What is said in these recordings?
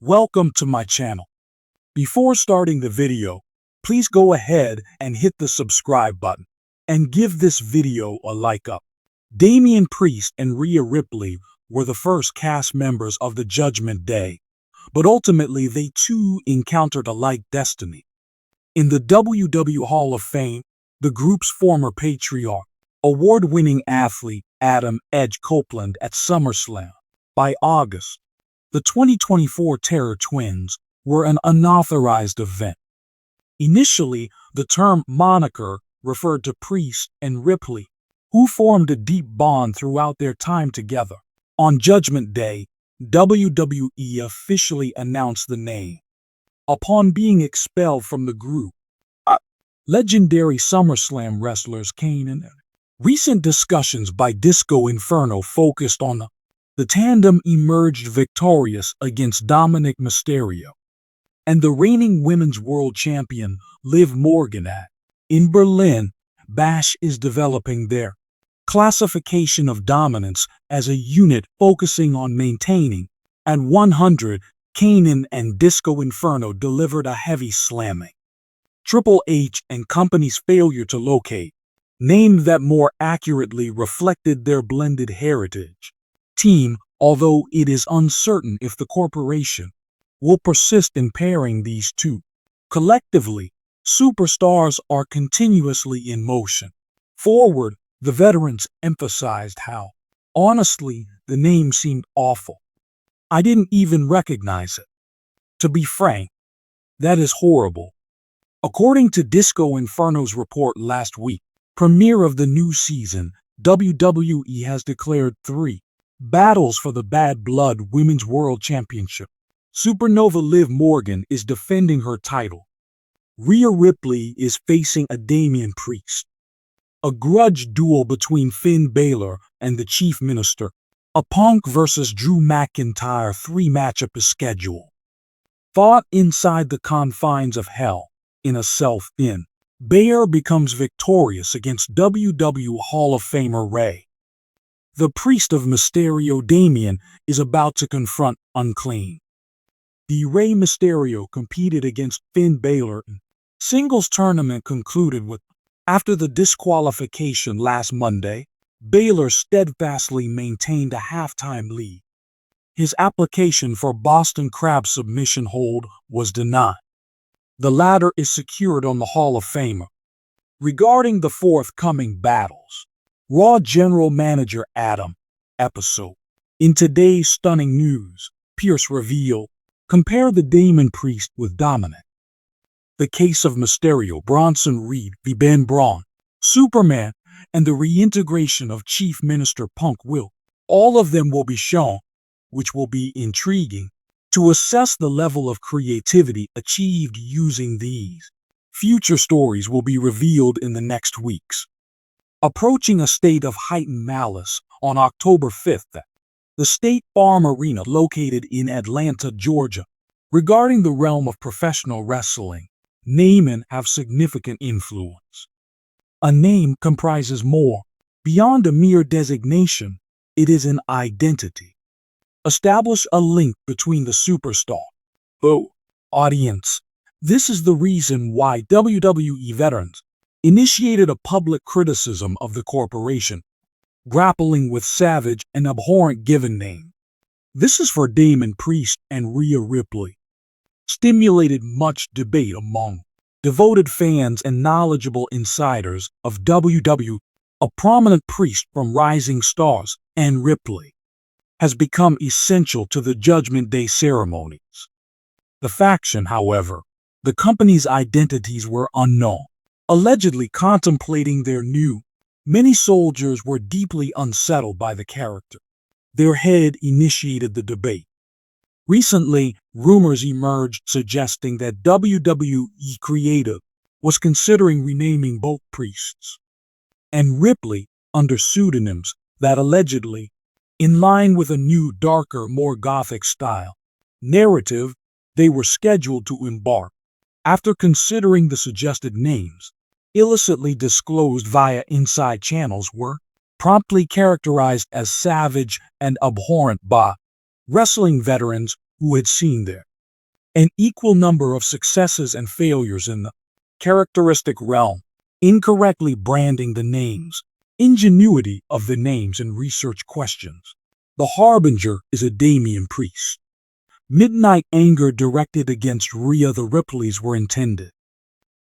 Welcome to my channel. Before starting the video, please go ahead and hit the subscribe button and give this video a like up. Damian Priest and Rhea Ripley were the first cast members of the Judgment Day, but ultimately they too encountered a like destiny. In the WWE Hall of Fame, the group's former patriarch, award-winning athlete Adam "Edge" Copeland at SummerSlam. By August, the 2024 Terror Twins were an unauthorized event. Initially, the term moniker referred to Priest and Ripley, who formed a deep bond throughout their time together. On Judgment Day, WWE officially announced the name. Upon being expelled from the group, legendary SummerSlam wrestlers came in. Recent discussions by Disco Inferno focused on the tandem emerged victorious against Dominic Mysterio and the reigning women's world champion Liv Morgan at. In Berlin, Bash is developing their classification of dominance as a unit focusing on maintaining. At 100, Kanan and Disco Inferno delivered a heavy slamming. Triple H and company's failure to locate name that more accurately reflected their blended heritage. Team, although it is uncertain if the corporation will persist in pairing these two. Collectively, superstars are continuously in motion. Forward, the veterans emphasized how, honestly, the name seemed awful. I didn't even recognize it. To be frank, that is horrible. According to Disco Inferno's report last week, premiere of the new season, WWE has declared 3 battles for the Bad Blood Women's World Championship. Supernova Liv Morgan is defending her title. Rhea Ripley is facing a Damian Priest. A grudge duel between Finn Balor and the Chief Minister. A Punk vs. Drew McIntyre 3-matchup is scheduled. Fought inside the confines of hell, in a self-in, Balor becomes victorious against WWE Hall of Famer Rey. The Priest of Mysterio Damian is about to confront Unclean. The Rey Mysterio competed against Finn Balor in singles tournament concluded with, after the disqualification last Monday, Balor steadfastly maintained a halftime lead. His application for Boston Crab submission hold was denied. The latter is secured on the Hall of Famer. Regarding the forthcoming battles, Raw General Manager Adam episode. In today's stunning news, Pierce revealed, compare the Damon Priest with Dominic. The case of Mysterio, Bronson Reed v. Ben Braun, Superman, and the reintegration of Chief Minister Punk all of them will be shown, which will be intriguing, to assess the level of creativity achieved using these. Future stories will be revealed in the next weeks. Approaching a state of heightened malice on October 5th at the State Farm Arena located in Atlanta, Georgia. Regarding the realm of professional wrestling, names have significant influence. A name comprises more. Beyond a mere designation, it is an identity. Establish a link between the superstar. Audience. This is the reason why WWE veterans initiated a public criticism of the corporation, grappling with savage and abhorrent given name. This is for Damon Priest and Rhea Ripley. Stimulated much debate among devoted fans and knowledgeable insiders of WWE. A prominent priest from Rising Stars and Ripley has become essential to the Judgment Day ceremonies. The faction, however, the company's identities were unknown. Allegedly contemplating their new, many soldiers were deeply unsettled by the character. Their head initiated the debate. Recently, rumors emerged suggesting that WWE Creative was considering renaming both Priests and Ripley under pseudonyms that allegedly, in line with a new, darker, more gothic style narrative, they were scheduled to embark. After considering the suggested names, illicitly disclosed via inside channels were promptly characterized as savage and abhorrent by wrestling veterans who had seen their an equal number of successes and failures in the characteristic realm, incorrectly branding the names, ingenuity of the names and research questions. The Harbinger is a Damian Priest. Midnight anger directed against Rhea the Ripleys were intended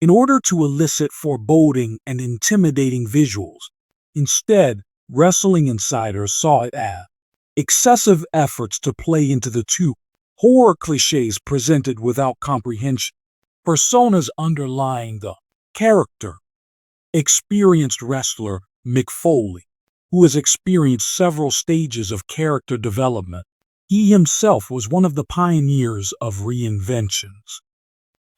in order to elicit foreboding and intimidating visuals. Instead, wrestling insiders saw it as excessive efforts to play into the two horror cliches presented without comprehension, personas underlying the character. Experienced wrestler Mick Foley, who has experienced several stages of character development, he himself was one of the pioneers of reinventions.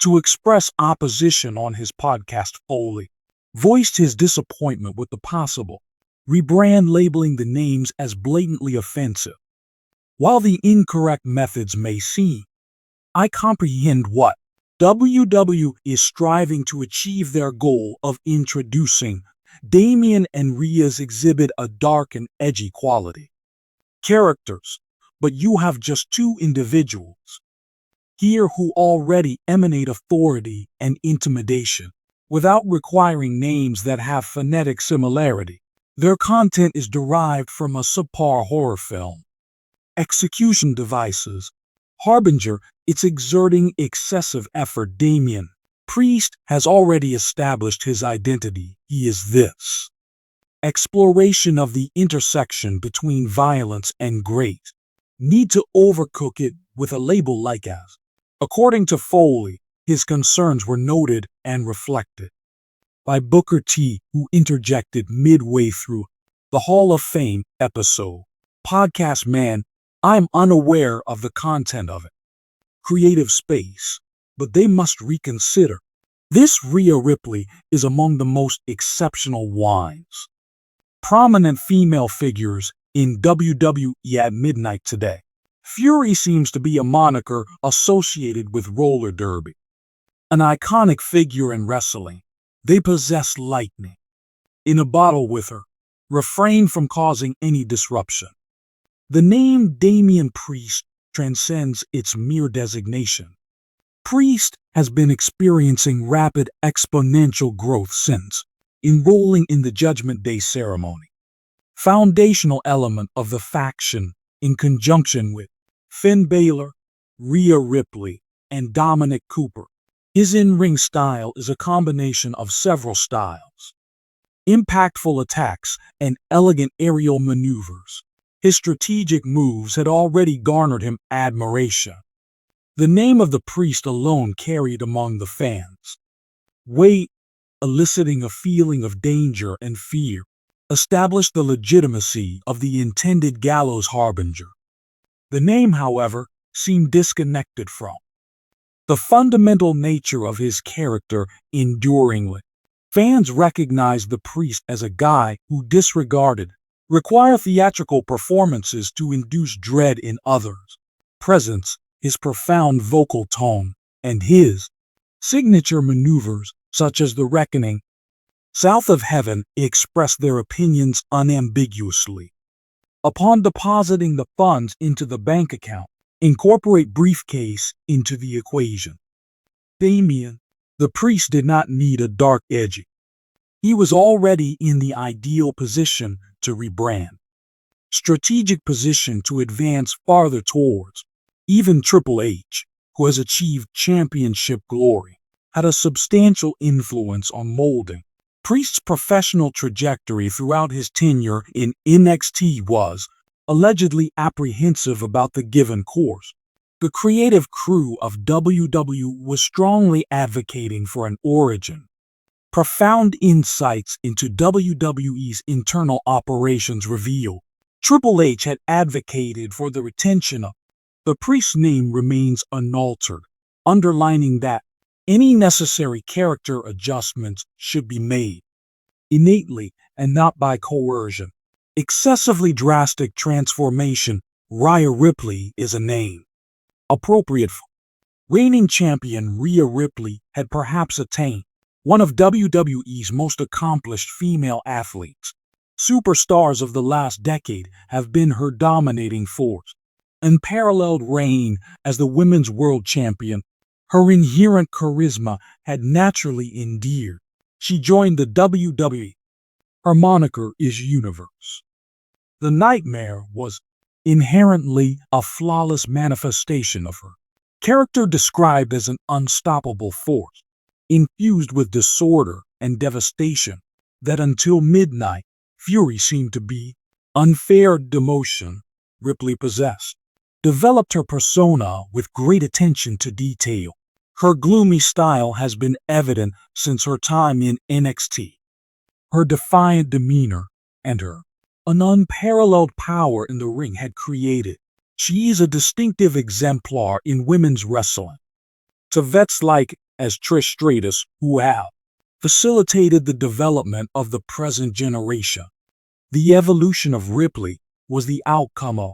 To express opposition on his podcast, Foley voiced his disappointment with the possible rebrand, labeling the names as blatantly offensive. While the incorrect methods may seem, I comprehend what WWE is striving to achieve. Their goal of introducing Damian and Rhea's exhibit a dark and edgy quality. Characters, but you have just two individuals here who already emanate authority and intimidation without requiring names that have phonetic similarity. Their content is derived from a subpar horror film. Execution devices. Harbinger, it's exerting excessive effort. Damian Priest has already established his identity. He is this. Exploration of the intersection between violence and great. Need to overcook it with a label like as. According to Foley, his concerns were noted and reflected by Booker T, who interjected midway through the Hall of Fame episode. Podcast man, I'm unaware of the content of it. Creative space, but they must reconsider. This Rhea Ripley is among the most exceptional wines. Prominent female figures in WWE at midnight today. Fury seems to be a moniker associated with roller derby. An iconic figure in wrestling, they possess lightning in a bottle with her. Refrain from causing any disruption. The name Damian Priest transcends its mere designation. Priest has been experiencing rapid exponential growth since enrolling in the Judgment Day ceremony. Foundational element of the faction in conjunction with Finn Balor, Rhea Ripley, and Dominic Cooper. His in-ring style is a combination of several styles. Impactful attacks and elegant aerial maneuvers. His strategic moves had already garnered him admiration. The name of the Priest alone carried among the fans weight, eliciting a feeling of danger and fear, established the legitimacy of the intended gallows harbinger. The name, however, seemed disconnected from the fundamental nature of his character. Enduringly, fans recognized the Priest as a guy who disregarded require theatrical performances to induce dread in others. Presence, his profound vocal tone, and his signature maneuvers, such as the Reckoning, South of Heaven, expressed their opinions unambiguously. Upon depositing the funds into the bank account, incorporate briefcase into the equation. Damian, the Priest, did not need a dark edgy. He was already in the ideal position to rebrand. Strategic position to advance farther towards. Even Triple H, who has achieved championship glory, had a substantial influence on molding Priest's professional trajectory throughout his tenure in NXT. Was allegedly apprehensive about the given course. The creative crew of WWE was strongly advocating for an origin. Profound insights into WWE's internal operations reveal Triple H had advocated for the retention of the Priest's name remains unaltered, underlining that any necessary character adjustments should be made innately and not by coercion. Excessively drastic transformation. Rhea Ripley is a name appropriate for reigning champion. Rhea Ripley had perhaps attained one of WWE's most accomplished female athletes. Superstars of the last decade have been her dominating force. Unparalleled reign as the women's world champion Her inherent charisma had naturally endeared. She joined the WWE. Her moniker is Universe. The Nightmare was inherently a flawless manifestation of her character, described as an unstoppable force, infused with disorder and devastation, that until midnight, fury seemed to be unfair demotion. Ripley possessed, developed her persona with great attention to detail. Her gloomy style has been evident since her time in NXT. Her defiant demeanor and her unparalleled power in the ring had created. She is a distinctive exemplar in women's wrestling. To vets like as Trish Stratus, who have facilitated the development of the present generation. The evolution of Ripley was the outcome of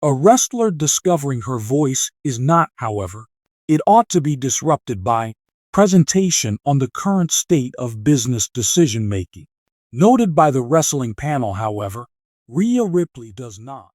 a wrestler discovering her voice is not, however, it ought to be disrupted by presentation on the current state of business decision-making. Noted by the wrestling panel, however, Rhea Ripley does not